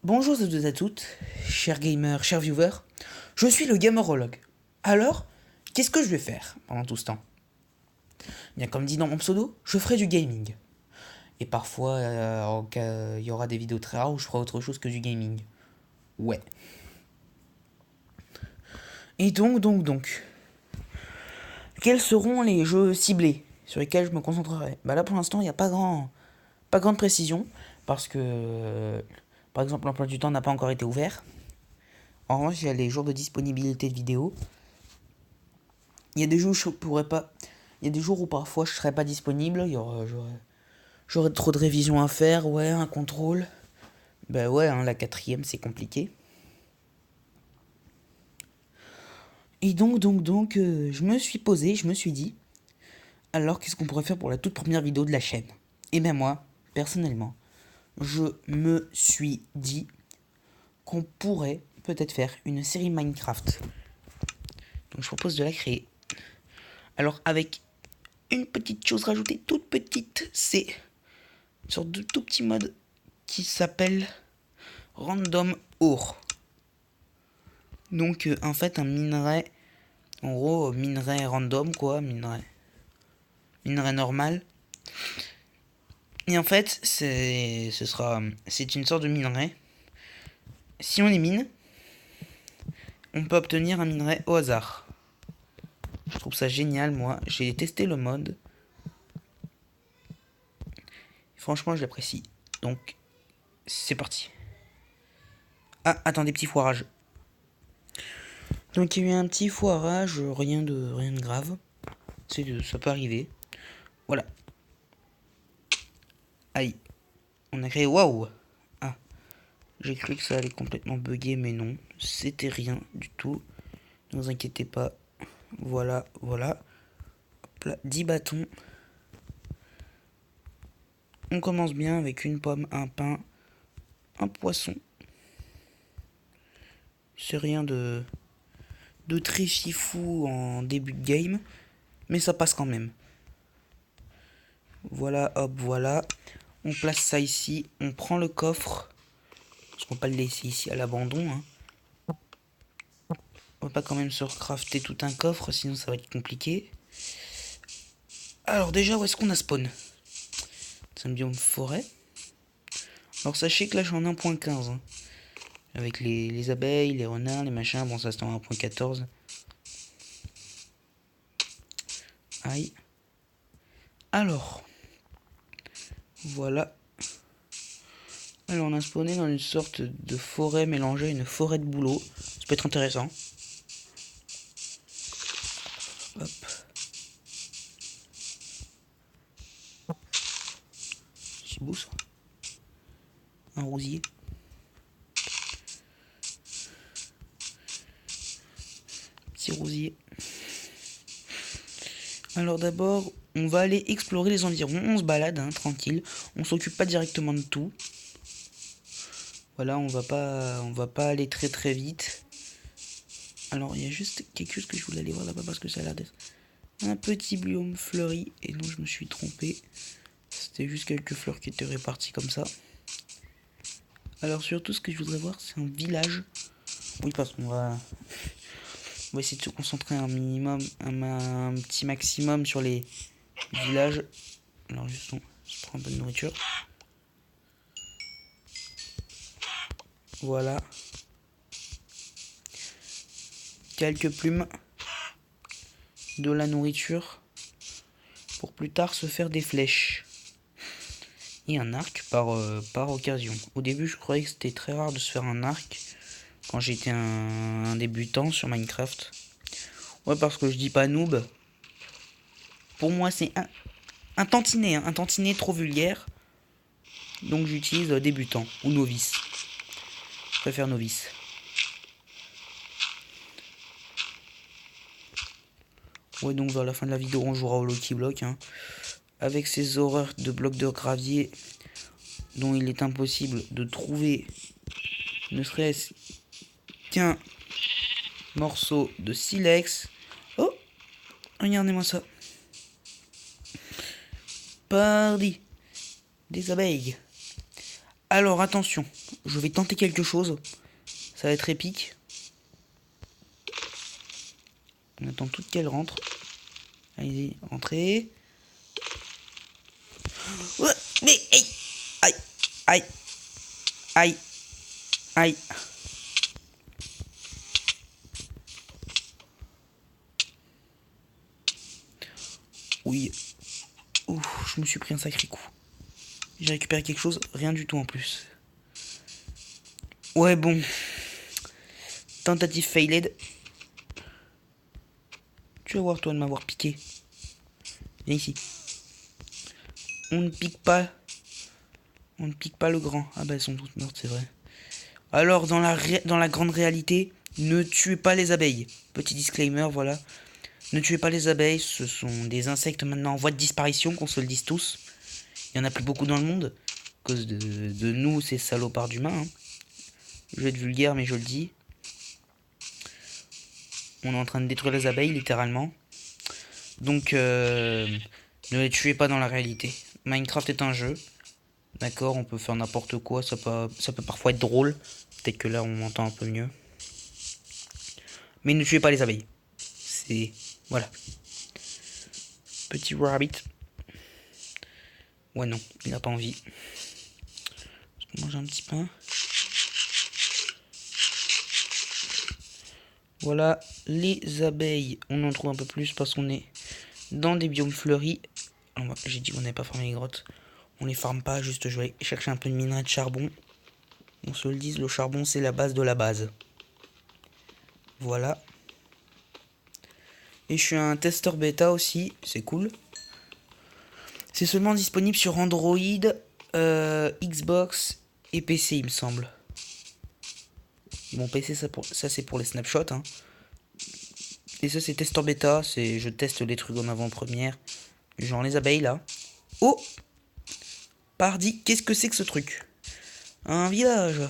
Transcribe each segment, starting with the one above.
Bonjour à tous et à toutes, chers gamers, chers viewers, je suis le gamerologue. Alors, qu'est-ce que je vais faire pendant tout ce temps? Bien comme dit dans mon pseudo, je ferai du gaming. Et parfois, il y aura des vidéos très rares où je ferai autre chose que du gaming. Ouais. Et donc, quels seront les jeux ciblés sur lesquels je me concentrerai? Bah là pour l'instant, il n'y a pas grande précision, parce que, par exemple, l'emploi du temps n'a pas encore été ouvert. En revanche, il y a les jours de disponibilité de vidéos. Il y a des jours où je pourrais pas. Il y a des jours où parfois je serais pas disponible. J'aurais trop de révisions à faire. Ouais, un contrôle. Ben ouais, hein, la quatrième c'est compliqué. Et donc, je me suis posé, je me suis dit, alors qu'est-ce qu'on pourrait faire pour la toute première vidéo de la chaîne? Et ben moi, personnellement, je me suis dit qu'on pourrait peut-être faire une série Minecraft. Donc je propose de la créer. Alors avec une petite chose rajoutée, toute petite, c'est une sorte de tout petit mode qui s'appelle Random Ore. Donc en fait un minerai, en gros minerai random quoi, minerai normal. Et en fait c'est une sorte de minerai. Si on les mine, on peut obtenir un minerai au hasard. Je trouve ça génial moi, j'ai testé le mode. Franchement je l'apprécie. Donc c'est parti. Ah attendez, petit foirage. Donc il y a eu un petit foirage, rien de grave. Ça peut arriver. Voilà. Aïe. On a créé. Waouh. Ah. J'ai cru que ça allait complètement bugger, mais non. C'était rien du tout. Ne vous inquiétez pas. Voilà. Hop là, 10 bâtons. On commence bien avec une pomme, un pain, un poisson. C'est rien de très fifou en début de game. Mais ça passe quand même. Voilà, hop, voilà. On place ça ici. On prend le coffre. Parce qu'on va pas le laisser ici à l'abandon. Hein. On va pas quand même se recrafter tout un coffre, sinon ça va être compliqué. Alors déjà, où est-ce qu'on a spawn? C'est un biome forêt. Alors sachez que là je suis en 1.15. Hein. Avec les abeilles, les renards, les machins. Bon, ça c'est en 1.14. Aïe. Alors. Voilà. Alors on a spawné dans une sorte de forêt mélangée à une forêt de bouleau. Ça peut être intéressant. Hop. C'est beau ça. Un rosier. Petit rosier. Alors d'abord, on va aller explorer les environs. On se balade, hein, tranquille. On s'occupe pas directement de tout. Voilà, on va pas aller très très vite. Alors il y a juste quelque chose que je voulais aller voir là-bas parce que ça a l'air d'être un petit biome fleuri. Et non, je me suis trompé. C'était juste quelques fleurs qui étaient réparties comme ça. Alors surtout ce que je voudrais voir, c'est un village. Oui, parce qu'on va essayer de se concentrer un minimum, un petit maximum sur les villages. Alors juste on se prend un peu de nourriture. Voilà. Quelques plumes. De la nourriture. Pour plus tard se faire des flèches. Et un arc par occasion. Au début je croyais que c'était très rare de se faire un arc. Quand j'étais un débutant sur Minecraft. Ouais, parce que je dis pas noob. Pour moi c'est un tantinet. Hein, un tantinet trop vulgaire. Donc j'utilise débutant ou novice. Je préfère novice. Ouais, donc vers la fin de la vidéo, on jouera au Lucky Block. Hein, avec ces horreurs de blocs de gravier dont il est impossible de trouver ne serait-ce qu'un morceau de silex. Oh, regardez-moi ça. Pardi. Des abeilles. Alors, attention. Je vais tenter quelque chose. Ça va être épique. On attend toutes qu'elles rentrent. Allez-y, rentrez. Ouais, mais aïe, aïe, aïe, aïe. Oui. Ouf, je me suis pris un sacré coup. J'ai récupéré quelque chose, rien du tout en plus. Ouais, bon. Tentative failed. Tu vas voir toi de m'avoir piqué. Viens ici. On ne pique pas. On ne pique pas le grand. Ah bah elles sont toutes mortes, c'est vrai. Alors dans la grande réalité, ne tuez pas les abeilles. Petit disclaimer, voilà. Ne tuez pas les abeilles, ce sont des insectes maintenant en voie de disparition, qu'on se le dise tous. Il n'y en a plus beaucoup dans le monde, à cause de nous, ces salopards d'humains. Hein. Je vais être vulgaire, mais je le dis. On est en train de détruire les abeilles, littéralement. Donc, ne les tuez pas dans la réalité. Minecraft est un jeu. D'accord, on peut faire n'importe quoi, ça peut parfois être drôle. Peut-être que là, on m'entend un peu mieux. Mais ne tuez pas les abeilles. C'est... Voilà. Petit rabbit. Ouais, non, il n'a pas envie. Je vais manger un petit pain. Voilà, les abeilles. On en trouve un peu plus parce qu'on est dans des biomes fleuris. J'ai dit qu'on n'avait pas farmé les grottes. On les farme pas, juste je vais chercher un peu de minerai de charbon. On se le dise, le charbon c'est la base de la base. Voilà. Et je suis un testeur bêta aussi, c'est cool. C'est seulement disponible sur Android, Xbox et PC il me semble. Mon PC ça c'est pour les snapshots. Hein. Et ça c'est testeur bêta, je teste les trucs en avant-première. Genre les abeilles là. Oh! Pardi, qu'est-ce que c'est que ce truc? Un village.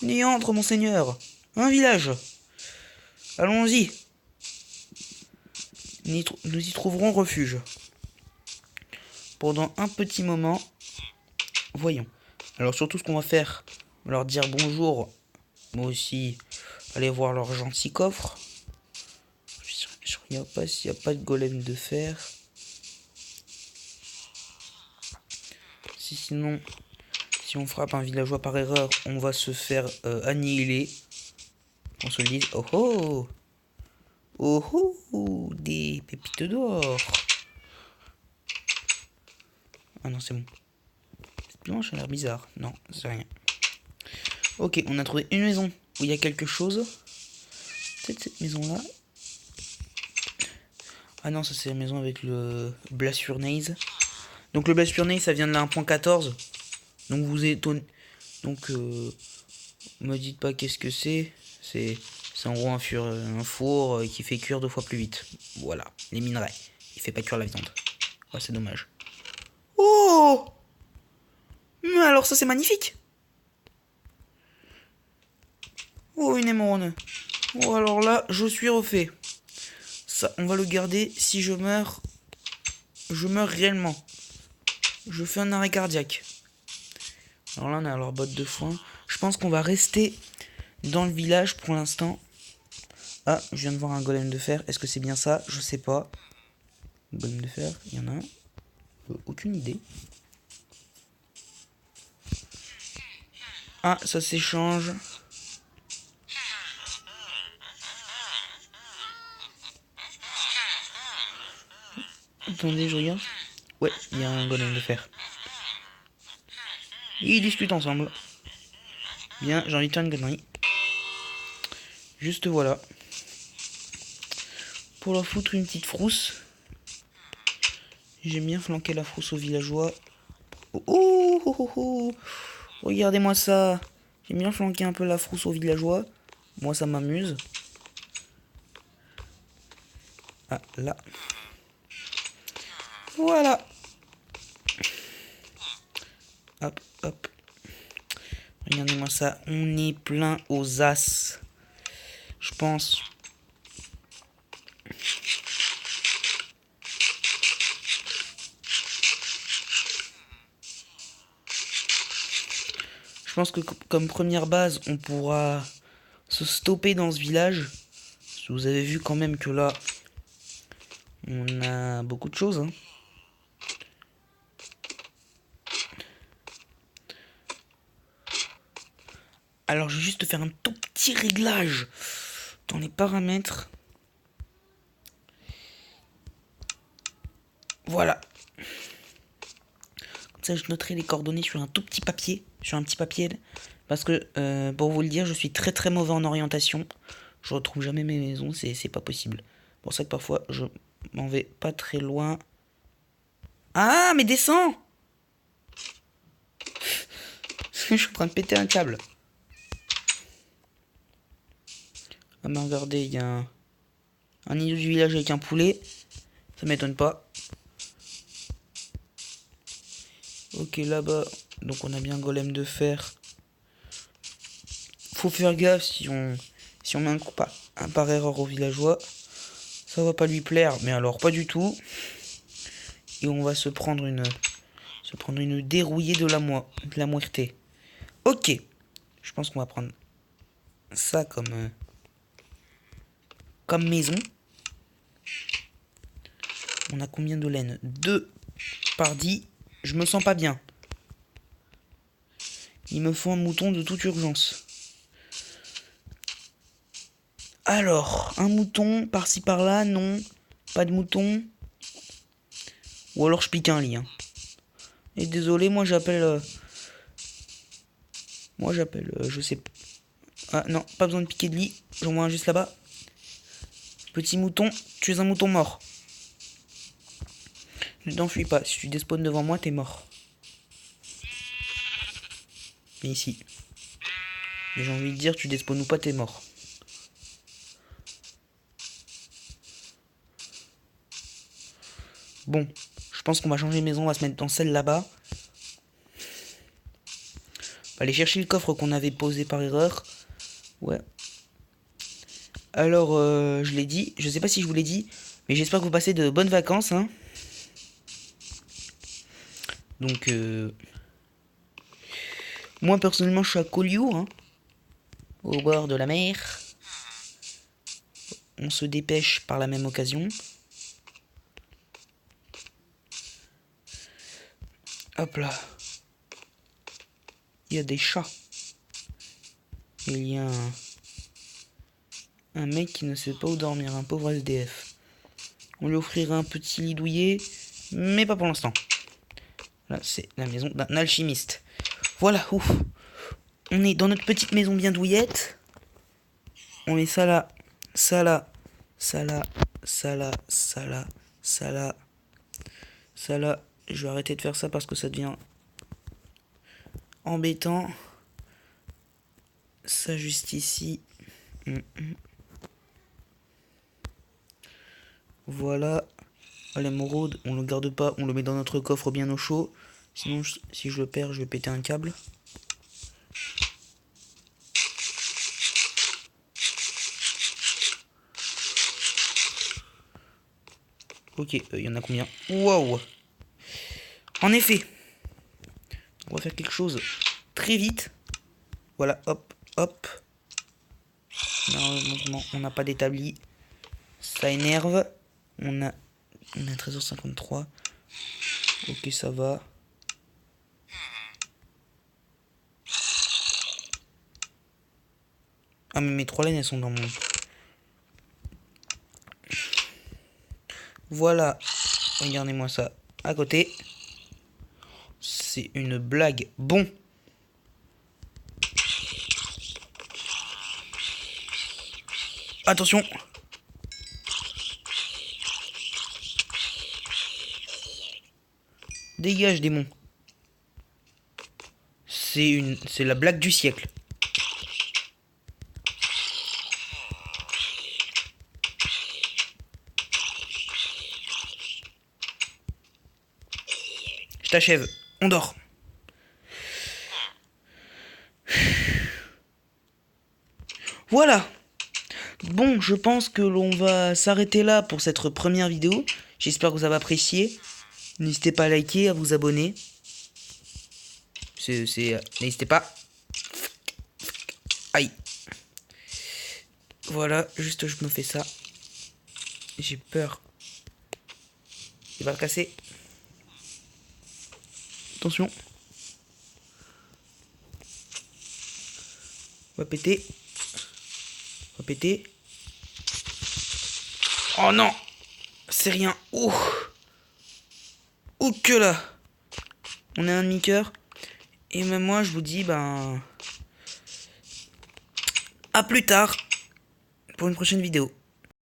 N'y entre, monseigneur. Un village. Allons-y. Nous y trouverons refuge. Pendant un petit moment. Voyons. Alors surtout ce qu'on va faire, on va leur dire bonjour. Moi aussi, aller voir leur gentil coffre. Je regarde pas s'il n'y a pas de golem de fer. Sinon, si on frappe un villageois par erreur, on va se faire annihiler. On se le dise. Oh oh! Oh oh! Des pépites d'or! Ah non, c'est bon. Cette blanche a l'air bizarre. Non, c'est rien. Ok, on a trouvé une maison où il y a quelque chose. Peut-être cette maison-là. Ah non, ça c'est la maison avec le Blast Furnace. Donc le Blast Furnace, ça vient de la 1.14. Donc vous étonnez. Donc me dites pas qu'est-ce que c'est. C'est en gros un four qui fait cuire 2 fois plus vite. Voilà, les minerais. Il fait pas cuire la viande. Ouais, c'est dommage. Oh! Mais alors ça c'est magnifique. Oh, une émeraude. Oh, alors là, je suis refait. Ça, on va le garder. Si je meurs réellement. Je fais un arrêt cardiaque. Alors là, on a leur botte de foin. Je pense qu'on va rester dans le village pour l'instant. Ah, je viens de voir un golem de fer. Est-ce que c'est bien ça? Je sais pas. Golem de fer, il y en a un. Aucune idée. Ah, ça s'échange. Attendez, je regarde. Ouais, il y a un golem de fer. Ils discutent ensemble. Bien, j'ai envie de faire une connerie. Juste voilà. Pour leur foutre une petite frousse. J'aime bien flanquer la frousse aux villageois. Oh, oh, oh, oh, oh. Regardez-moi ça. J'aime bien flanquer un peu la frousse aux villageois. Moi, ça m'amuse. Ah, là. Voilà. Hop, hop. Regardez-moi ça. On est plein aux as. Je pense. pense que comme première base, on pourra se stopper dans ce village. Vous avez vu quand même que là, on a beaucoup de choses. Hein. Alors, je vais juste faire un tout petit réglage dans les paramètres. Voilà. Comme ça, je noterai les coordonnées sur un tout petit papier. Sur un petit papier. Parce que, pour vous le dire, je suis très très mauvais en orientation. Je retrouve jamais mes maisons, c'est pas possible. C'est pour ça que parfois, je m'en vais pas très loin. Ah, mais descends! Je suis en train de péter un câble. Ah, mais regardez, il y a un îlot du village avec un poulet. Ça m'étonne pas. Ok, là-bas, donc on a bien un golem de fer. Faut faire gaffe si on met un par erreur au villageois. Ça va pas lui plaire, mais alors pas du tout. Et on va se prendre une dérouillée de la muerte. Ok. Je pense qu'on va prendre ça comme maison. On a combien de laine? 2 par 10. Je me sens pas bien. Il me faut un mouton de toute urgence. Alors, un mouton par-ci par-là, non. Pas de mouton. Ou alors je pique un lit. Hein. Et désolé, moi j'appelle, je sais pas. Ah non, pas besoin de piquer de lit. J'en vois un juste là-bas. Petit mouton, tu es un mouton mort. Ne t'enfuis pas, si tu despawns devant moi, t'es mort. Mais ici. Mais j'ai envie de dire, tu despawns ou pas, t'es mort. Bon, je pense qu'on va changer de maison, on va se mettre dans celle là-bas. On va aller chercher le coffre qu'on avait posé par erreur. Ouais. Alors, je l'ai dit, je sais pas si je vous l'ai dit, mais j'espère que vous passez de bonnes vacances. Hein. Donc, moi personnellement, je suis à Collioure, hein, au bord de la mer. On se dépêche par la même occasion. Hop là. Il y a des chats. Il y a un mec qui ne sait pas où dormir, un pauvre SDF. On lui offrira un petit lit douillet, mais pas pour l'instant. Là, c'est la maison d'un alchimiste. Voilà, ouf. On est dans notre petite maison bien douillette. On met ça là, ça là, ça là, ça là, ça là, ça là, ça là. Je vais arrêter de faire ça parce que ça devient embêtant. Ça juste ici. Voilà. L'émeraude, on le garde pas, on le met dans notre coffre bien au chaud. Sinon, si je le perds, je vais péter un câble. Ok, il y en a combien? Wow! En effet, on va faire quelque chose très vite. Voilà, hop, hop. Malheureusement, on n'a pas d'établi. Ça énerve. On a 13h53. Ok, ça va. Ah, mais mes 3 laines, elles sont dans mon... Voilà. Regardez-moi ça à côté. C'est une blague. Bon. Attention. Dégage, démon. C'est la blague du siècle. Je t'achève. On dort. Voilà. Bon, je pense que l'on va s'arrêter là pour cette première vidéo. J'espère que vous avez apprécié. N'hésitez pas à liker, à vous abonner. N'hésitez pas. Aïe. Voilà, juste je me fais ça. J'ai peur. Il va le casser. Attention. On va péter. On va péter. Oh non. C'est rien. Ouh. Ouh que là. On est un demi-cœur. Et même moi je vous dis ben... à plus tard. Pour une prochaine vidéo.